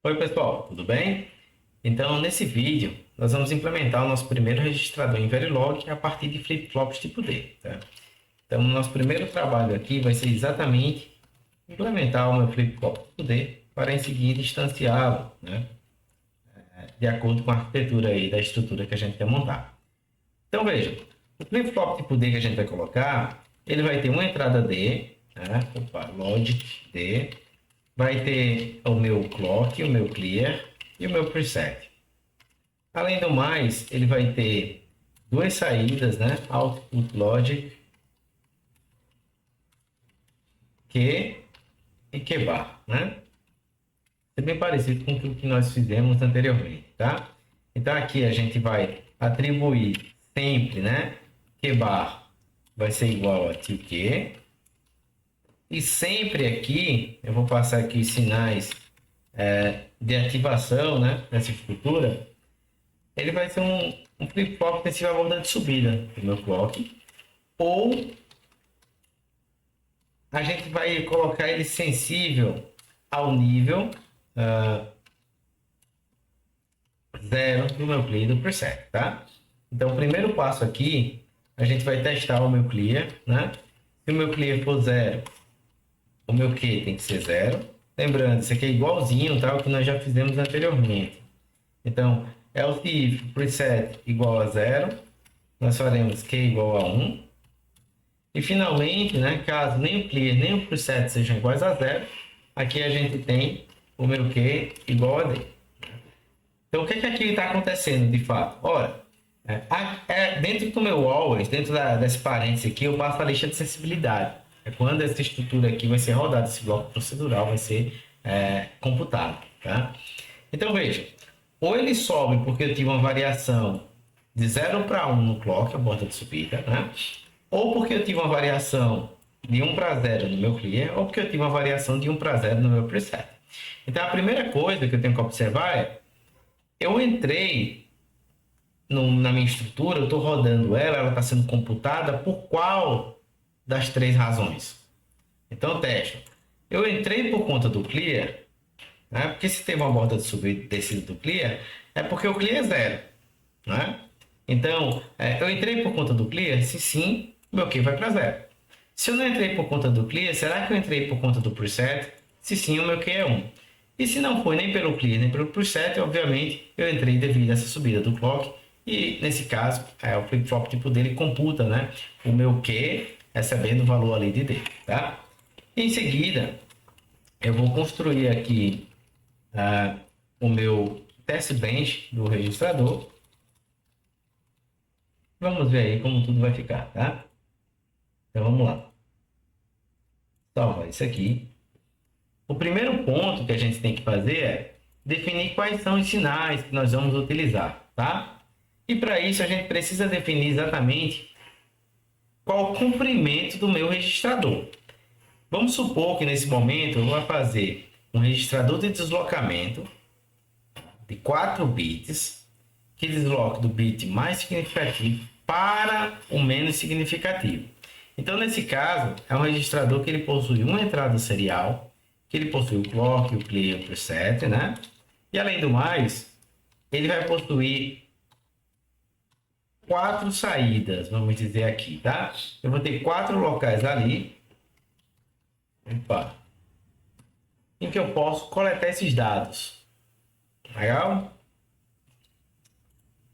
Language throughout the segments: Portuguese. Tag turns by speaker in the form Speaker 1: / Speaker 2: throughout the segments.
Speaker 1: Oi pessoal, tudo bem? Então nesse vídeo nós vamos implementar o nosso primeiro registrador em Verilog a partir de flip-flops tipo D, tá? Então o nosso primeiro trabalho aqui vai ser exatamente implementar o meu flip-flop tipo D para em seguida instanciá-lo, né? De acordo com a arquitetura aí da estrutura que a gente quer montar. Então veja, o flip-flop tipo D que a gente vai colocar, ele vai ter uma entrada D, né? Opa, logic D, vai ter o meu clock, o meu clear e o meu preset. Além do mais, ele vai ter duas saídas, né? Output logic, Q e Q-bar, né? É bem parecido com o que nós fizemos anteriormente, tá? Então aqui a gente vai atribuir sempre, né? Q-bar vai ser igual a tio Q. E sempre aqui, eu vou passar aqui os sinais de ativação, né? Dessa estrutura. Ele vai ser um flip-flop que tem valor de subida do meu clock. Ou a gente vai colocar ele sensível ao nível 0 do meu clear do preset, tá? Então, o primeiro passo aqui, a gente vai testar o meu clear, né? Se o meu clear for 0, o meu Q tem que ser 0. Lembrando, isso aqui é igualzinho, tá? O que nós já fizemos anteriormente. Então, else if preset igual a 0, nós faremos Q igual a 1. E finalmente, né, caso nem o clear nem o preset sejam iguais a 0, aqui a gente tem o meu Q igual a D. Então, o que é que aqui está acontecendo de fato? Ora, dentro do meu always, dentro desse parênteses aqui, eu passo a lista de sensibilidade. É quando essa estrutura aqui vai ser rodada, esse bloco procedural vai ser computado. Tá? Então, veja, ou ele sobe porque eu tive uma variação de 0 para 1 no clock, a borda de subida, né? Ou porque eu tive uma variação de 1 para 0 no meu clear, ou porque eu tive uma variação de 1 para 0 no meu preset. Então, a primeira coisa que eu tenho que observar é, eu entrei na minha estrutura, eu estou rodando ela está sendo computada por qual das três razões? Então, teste. Eu entrei por conta do clear, né? Porque se tem uma borda de subida e descida do clear, é porque o clear é 0. Né? Então, eu entrei por conta do clear? Se sim, o meu Q vai para 0. Se eu não entrei por conta do clear, será que eu entrei por conta do preset? Se sim, o meu Q é 1. E se não foi nem pelo clear nem pelo preset, obviamente eu entrei devido a essa subida do clock. E nesse caso, o flip-flop tipo dele computa, né, o meu Q recebendo o valor ali de D. Tá? Em seguida, eu vou construir aqui o meu test bench do registrador. Vamos ver aí como tudo vai ficar, tá? Então vamos lá. Salva isso aqui. O primeiro ponto que a gente tem que fazer é definir quais são os sinais que nós vamos utilizar, tá? E para isso a gente precisa definir exatamente qual o comprimento do meu registrador. Vamos supor que nesse momento eu vou fazer um registrador de deslocamento de 4 bits que desloque do bit mais significativo para o menos significativo. Então, nesse caso, é um registrador que ele possui uma entrada serial, que ele possui o clock, o clear, o preset, né? E além do mais, ele vai possuir 4 saídas, vamos dizer aqui, tá? Eu vou ter 4 locais ali, em que eu posso coletar esses dados. Legal?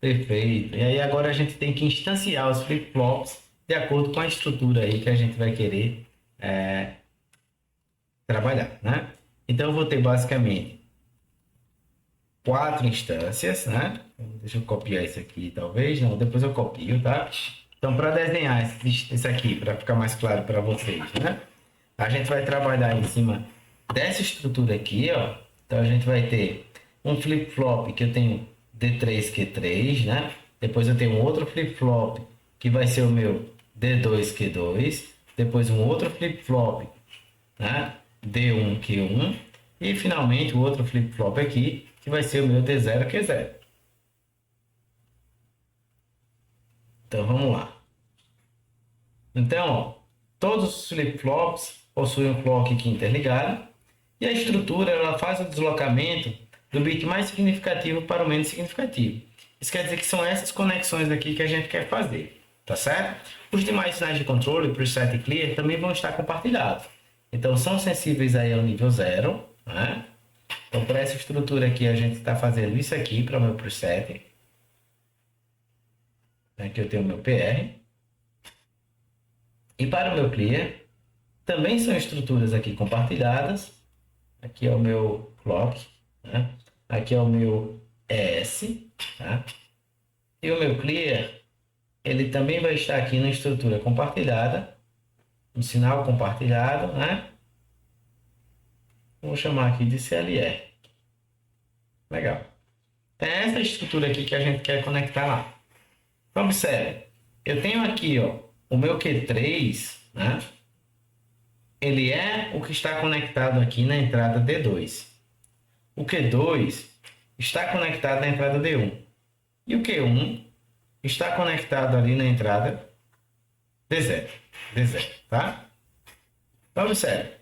Speaker 1: Perfeito. E aí agora a gente tem que instanciar os flip-flops de acordo com a estrutura aí que a gente vai querer trabalhar, né? Então eu vou ter basicamente 4 instâncias, né? Deixa eu copiar isso aqui, talvez. Não, depois eu copio, tá? Então, para desenhar isso aqui, para ficar mais claro para vocês, né? A gente vai trabalhar em cima dessa estrutura aqui, ó. Então, a gente vai ter um flip-flop que eu tenho D3Q3, né? Depois eu tenho um outro flip-flop que vai ser o meu D2Q2. Depois um outro flip-flop, né? D1Q1. E finalmente o outro flip-flop aqui que vai ser o meu D0Q0. Então vamos lá. Então, ó, todos os flip-flops possuem um clock aqui interligado e a estrutura ela faz o deslocamento do bit mais significativo para o menos significativo. Isso quer dizer que são essas conexões aqui que a gente quer fazer, tá certo? Os demais sinais de controle, preset e clear, também vão estar compartilhados. Então, são sensíveis aí ao nível 0, né? Então, para essa estrutura aqui, a gente está fazendo isso aqui para o meu preset. Aqui eu tenho o meu PR. E para o meu clear, também são estruturas aqui compartilhadas. Aqui é o meu clock, né? Aqui é o meu ES, tá? E o meu clear, ele também vai estar aqui na estrutura compartilhada, um sinal compartilhado, né? Vou chamar aqui de CLR. Legal. Então, é essa estrutura aqui que a gente quer conectar lá. Então, observe. Eu tenho aqui, ó, o meu Q3, né? Ele é o que está conectado aqui na entrada D2. O Q2 está conectado na entrada D1. E o Q1 está conectado ali na entrada D0. D0, tá? Então, observe.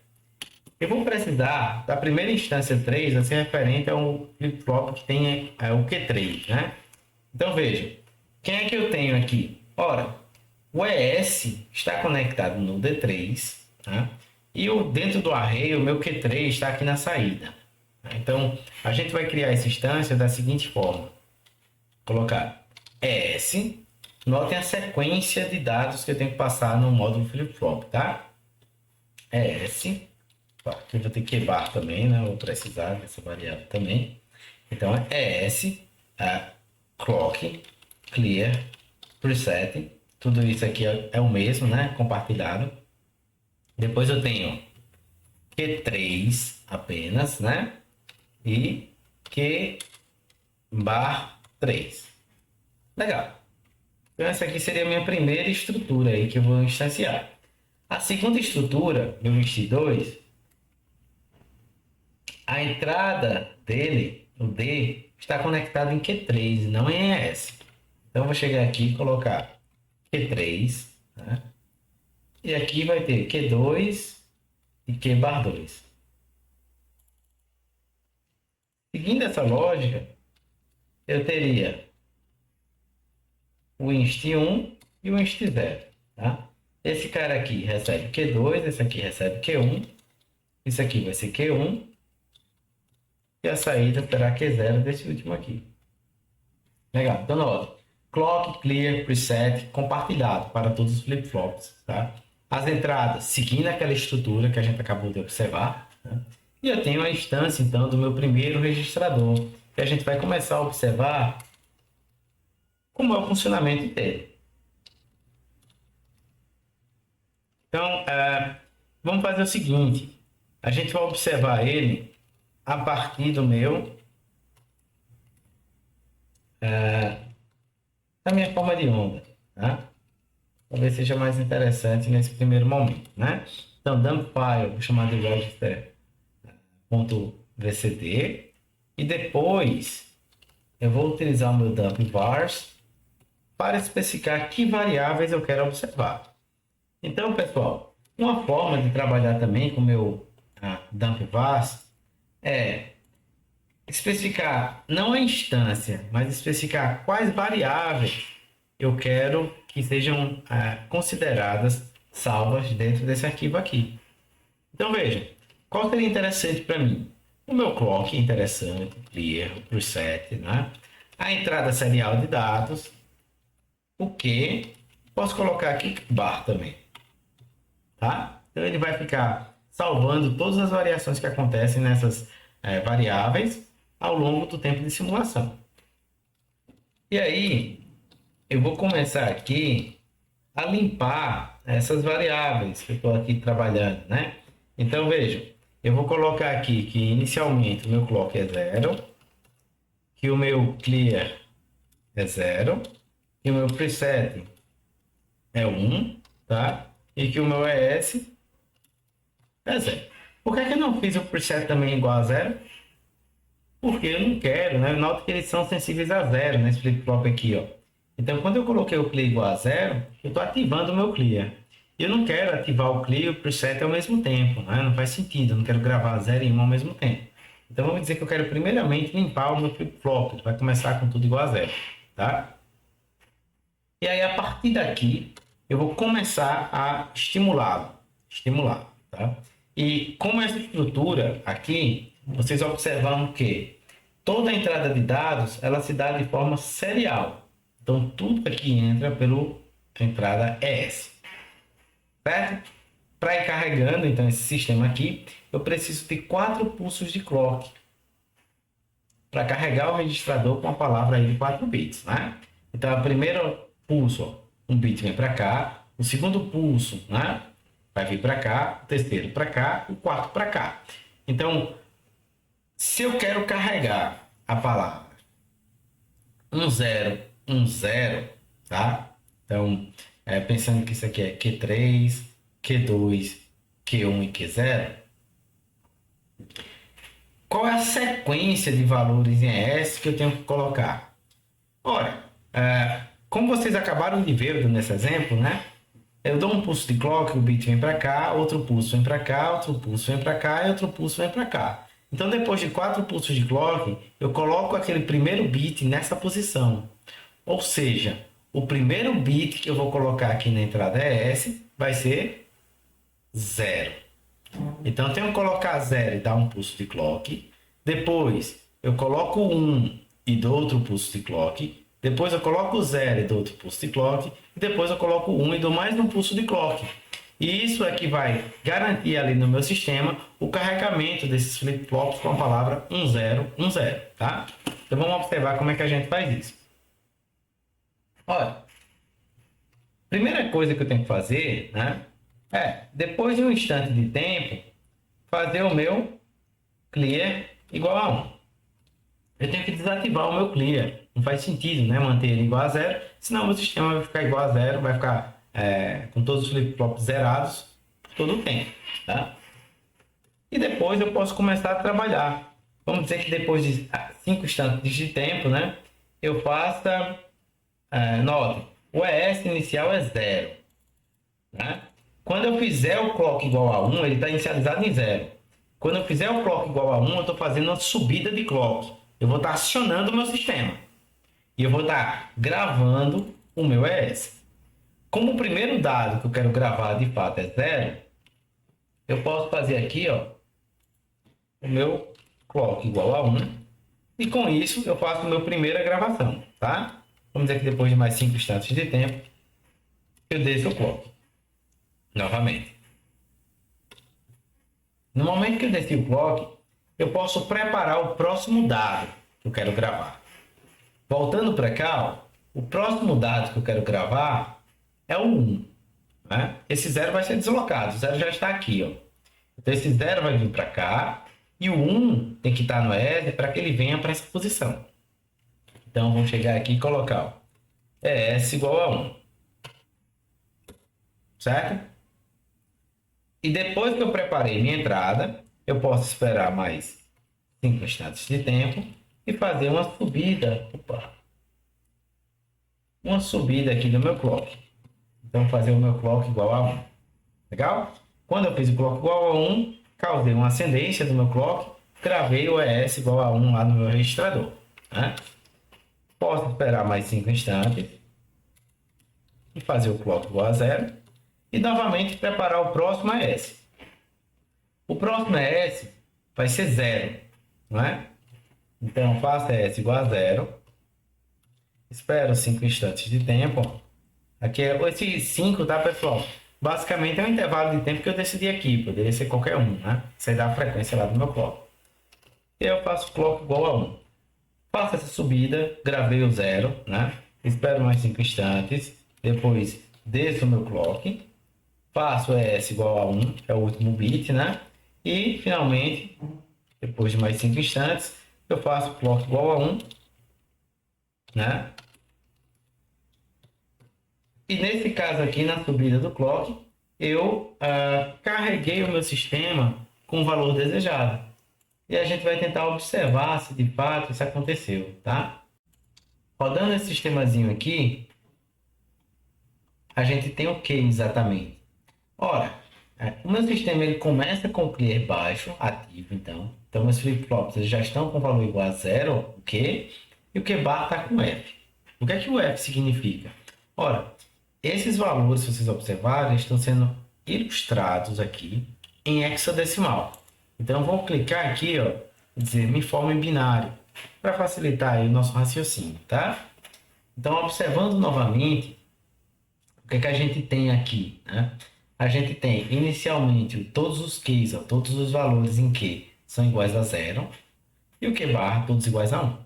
Speaker 1: Eu vou precisar da primeira instância 3 a ser referente ao flip-flop que tem o Q3, né? Então, veja. Quem é que eu tenho aqui? Ora, o ES está conectado no D3, tá? E dentro do array, o meu Q3 está aqui na saída. Então, a gente vai criar essa instância da seguinte forma. Colocar ES. Notem a sequência de dados que eu tenho que passar no módulo flip-flop, tá? ES. Aqui eu vou ter QBAR também, né? Vou precisar dessa variável também. Então, é ES, clock, clear, preset. Tudo isso aqui é o mesmo, né? Compartilhado. Depois eu tenho Q3 apenas, né? E Q bar 3. Legal. Então essa aqui seria a minha primeira estrutura aí que eu vou instanciar. A segunda estrutura, meu inst2, a entrada dele, o D, está conectado em Q3, não em ES. Então eu vou chegar aqui e colocar Q3, né? E aqui vai ter Q2 e Q bar 2. Seguindo essa lógica, eu teria o inst1 e o inst0, tá? Esse cara aqui recebe Q2, esse aqui recebe Q1, isso aqui vai ser Q1, e a saída será Q0 desse último aqui. Legal, então nota. Clock, clear, preset, compartilhado para todos os flip-flops, tá? As entradas seguindo aquela estrutura que a gente acabou de observar, né? E eu tenho a instância, então, do meu primeiro registrador, que a gente vai começar a observar como é o funcionamento dele. Então, vamos fazer o seguinte. A gente vai observar ele a partir do meu... da minha forma de onda, tá? Talvez seja mais interessante nesse primeiro momento, né? Então, dump file, vou chamar de register.vcd, e depois eu vou utilizar o meu dump vars para especificar que variáveis eu quero observar. Então, pessoal, uma forma de trabalhar também com o meu dump vars é especificar não a instância, mas especificar quais variáveis eu quero que sejam consideradas salvas dentro desse arquivo aqui. Então veja, qual seria interessante para mim? O meu clock é interessante, clear, o preset, né? A entrada serial de dados, o que posso colocar aqui bar também, tá? Então ele vai ficar salvando todas as variações que acontecem nessas variáveis ao longo do tempo de simulação. E aí, eu vou começar aqui a limpar essas variáveis que eu estou aqui trabalhando, né? Então, veja, eu vou colocar aqui que inicialmente o meu clock é 0, que o meu clear é 0, que o meu preset é 1, tá? E que o meu ES é 0. Por que eu não fiz o preset também igual a 0? Porque eu não quero, né? Eu noto que eles são sensíveis a 0 nesse flip-flop aqui, ó. Então, quando eu coloquei o clear igual a 0, eu estou ativando o meu clear. Eu não quero ativar o clear e o preset ao mesmo tempo, né? Não faz sentido, eu não quero gravar 0 e 1 ao mesmo tempo. Então vamos dizer que eu quero primeiramente limpar o meu flip-flop, vai começar com tudo igual a zero, tá? E aí a partir daqui eu vou começar a estimular, tá? E como essa estrutura aqui, vocês observam que toda a entrada de dados, ela se dá de forma serial. Então tudo aqui entra pela entrada ES, certo? Para ir carregando então esse sistema aqui, eu preciso de 4 pulsos de clock para carregar o registrador com a palavra aí de 4 bits, né? Então, o primeiro pulso, ó, um bit vem para cá, o segundo pulso, né, vai vir para cá, o terceiro para cá, o quarto para cá. Então, se eu quero carregar a palavra 1010, tá? Então, pensando que isso aqui é Q3, Q2, Q1 e Q0, qual é a sequência de valores em ES que eu tenho que colocar? Ora, como vocês acabaram de ver nesse exemplo, né? Eu dou um pulso de clock, o bit vem para cá, outro pulso vem para cá, outro pulso vem para cá e outro pulso vem para cá. Então, depois de 4 pulsos de clock, eu coloco aquele primeiro bit nessa posição. Ou seja, o primeiro bit que eu vou colocar aqui na entrada ES vai ser 0. Então, eu tenho que colocar 0 e dar um pulso de clock. Depois, eu coloco 1 e dou outro pulso de clock. Depois, eu coloco 0 e dou outro pulso de clock. E depois, eu coloco 1 e dou mais um pulso de clock. E isso é que vai garantir ali no meu sistema o carregamento desses flip-flops com a palavra 1010, tá? Então, vamos observar como é que a gente faz isso. Olha, primeira coisa que eu tenho que fazer, né, depois de um instante de tempo, fazer o meu clear igual a 1. Eu tenho que desativar o meu clear. Não faz sentido, né, manter ele igual a 0, senão o meu sistema vai ficar igual a 0, vai ficar com todos os flip-flops zerados por todo o tempo, tá? E depois eu posso começar a trabalhar. Vamos dizer que depois de 5 instantes de tempo, né, eu faça, note, o ES inicial é 0, né? Quando eu fizer o clock igual a 1, ele está inicializado em 0. Quando eu fizer o clock igual a 1, eu estou fazendo uma subida de clock. Eu vou estar acionando o meu sistema. E eu vou estar gravando o meu ES. Como o primeiro dado que eu quero gravar de fato é 0, eu posso fazer aqui, ó, o meu clock igual a 1. E com isso eu faço a minha primeira gravação, tá? Vamos dizer que depois de mais 5 instantes de tempo, eu desço o clock novamente. No momento que eu desci o clock, eu posso preparar o próximo dado que eu quero gravar. Voltando para cá, ó, o próximo dado que eu quero gravar é o 1. Né? Esse 0 vai ser deslocado, o 0 já está aqui. Ó. Então esse 0 vai vir para cá e o 1 tem que estar no ES para que ele venha para essa posição. Então vamos chegar aqui e colocar ó, ES igual a 1. Certo? E depois que eu preparei minha entrada, eu posso esperar mais 5 instantes de tempo e fazer uma subida. Uma subida aqui do meu clock. Então, fazer o meu clock igual a 1. Legal? Quando eu fiz o clock igual a 1, causei uma ascendência do meu clock, gravei o ES igual a 1 lá no meu registrador. Né? Posso esperar mais 5 instantes e fazer o clock igual a 0. E novamente preparar o próximo ES. O próximo ES vai ser 0. Não é? Então, faço ES igual a 0. Espero 5 instantes de tempo. Aqui é esse 5, tá, pessoal? Basicamente é um intervalo de tempo que eu decidi aqui. Poderia ser qualquer um, né? Você dá a frequência lá do meu clock. E eu faço clock igual a 1. Faço essa subida, gravei o 0, né? Espero mais 5 instantes. Depois desço o meu clock. Faço ES igual a 1, que é o último bit, né? E finalmente, depois de mais 5 instantes, eu faço clock igual a 1, né? E nesse caso aqui, na subida do clock, eu carreguei o meu sistema com o valor desejado. E a gente vai tentar observar se de fato isso aconteceu, tá? Rodando esse sistemazinho aqui, a gente tem o que exatamente? Ora, o meu sistema ele começa com o clear baixo, ativo então, Então, meus flip-flops eles já estão com valor igual a zero, o Q, e o Q bar está com F. O que é que o F significa? Ora, esses valores, se vocês observarem, estão sendo ilustrados aqui em hexadecimal. Então, vamos clicar aqui, ó, e dizer me forma em binário, para facilitar aí o nosso raciocínio, tá? Então, observando novamente, o que é que a gente tem aqui, né? A gente tem inicialmente todos os Qs, ó, todos os valores em Q são iguais a zero, e o Q bar todos iguais a 1.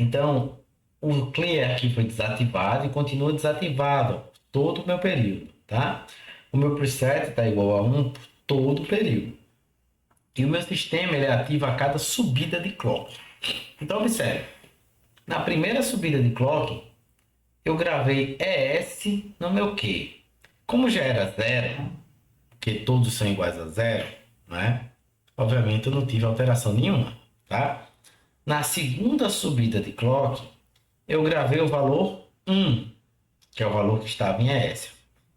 Speaker 1: Então, o clear aqui foi desativado e continua desativado ó, todo o meu período, tá? O meu preset está igual a 1 por todo o período. E o meu sistema ele é ativo a cada subida de clock. Então, observe. Na primeira subida de clock, eu gravei ES no meu Q. Como já era zero, porque todos são iguais a zero, né? Obviamente eu não tive alteração nenhuma, tá? Na segunda subida de clock, eu gravei o valor 1, que é o valor que estava em ES.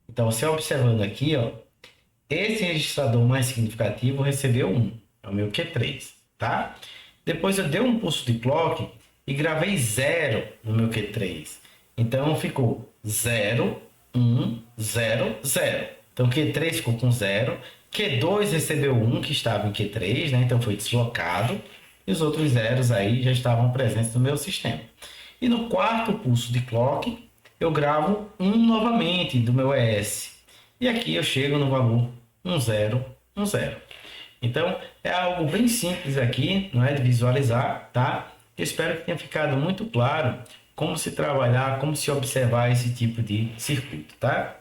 Speaker 1: Então, você observando aqui, ó, esse registrador mais significativo recebeu 1, é o meu Q3, tá? Depois eu dei um pulso de clock e gravei 0 no meu Q3. Então, ficou 0, 1, 0, 0. Então, Q3 ficou com 0. Q2 recebeu 1, que estava em Q3, né? Então, foi deslocado. E os outros zeros aí já estavam presentes no meu sistema. E no quarto pulso de clock, eu gravo 1 novamente do meu ES. E aqui eu chego no valor 1010. Então, é algo bem simples aqui, não é, de visualizar, tá? Eu espero que tenha ficado muito claro como se trabalhar, como se observar esse tipo de circuito, tá?